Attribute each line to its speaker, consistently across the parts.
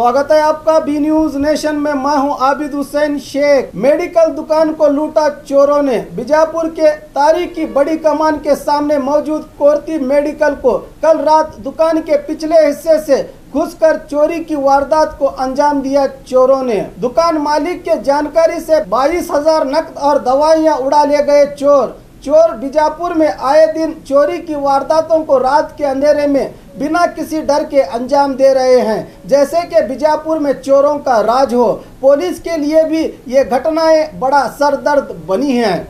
Speaker 1: स्वागत है आपका बी न्यूज नेशन में। मैं हूं आबिद हुसैन शेख। मेडिकल दुकान को लूटा चोरों ने। बीजापुर के तारीख की बड़ी कमान के सामने मौजूद कोरती मेडिकल को कल रात दुकान के पिछले हिस्से से घुसकर चोरी की वारदात को अंजाम दिया चोरों ने। दुकान मालिक के जानकारी से 22,000 नकद और दवाइयां उड़ा ले गए चोर बीजापुर में आए दिन चोरी की वारदातों को रात के अंधेरे में बिना किसी डर के अंजाम दे रहे हैं, जैसे कि बीजापुर में चोरों का राज हो। पुलिस के लिए भी ये घटनाएं बड़ा सरदर्द बनी हैं।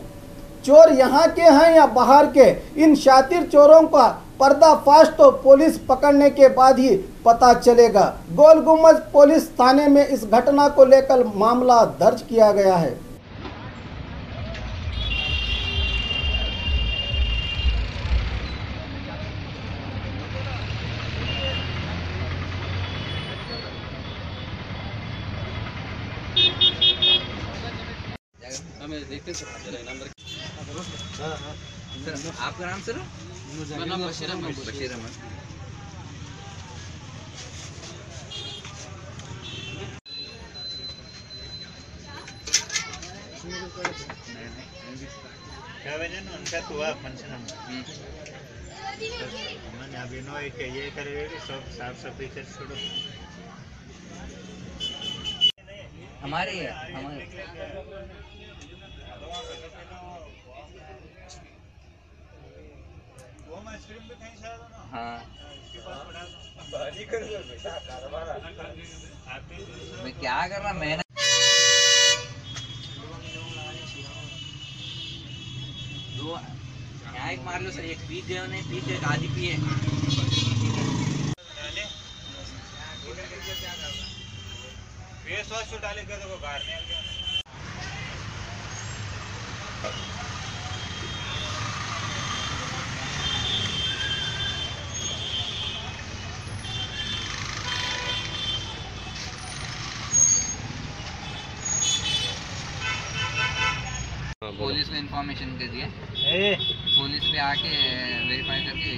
Speaker 1: चोर यहाँ के हैं या बाहर के, इन शातिर चोरों का पर्दाफाश तो पुलिस पकड़ने के बाद ही पता चलेगा। गोल गुम्बद पुलिस थाने में इस घटना को लेकर मामला दर्ज किया गया है।
Speaker 2: देखते नंबर सर, आपका नाम सर? मेरा नाम बशीर अहमद।
Speaker 3: क्या वजह ना उनका तो आप फंक्शन हम मैंने अभी नो एक ये करे सब साफ सफाई कर छोड़ो
Speaker 2: हमारे हाँ मैं क्या कर रहा मैंने दो यहाँ एक मार लो सर, एक पी दे नहीं पी दे, आधी पिए।
Speaker 3: फेस वॉश डाले कर दो गार्नियर
Speaker 2: पुलिस को इन्फॉर्मेशन कर दिया, पुलिस पे आके वेरीफाई करके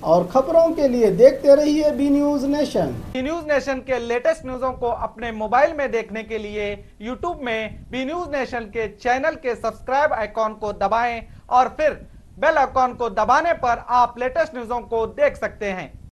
Speaker 1: और खबरों के लिए देखते रहिए B news nation.
Speaker 4: B news nation के लेटेस्ट न्यूज़ों को अपने मोबाइल में देखने के लिए यूट्यूब में बी न्यूज नेशन के चैनल के सब्सक्राइब आइकॉन को दबाएं और फिर बेल आइकॉन को दबाने पर आप लेटेस्ट न्यूज़ों को देख सकते हैं।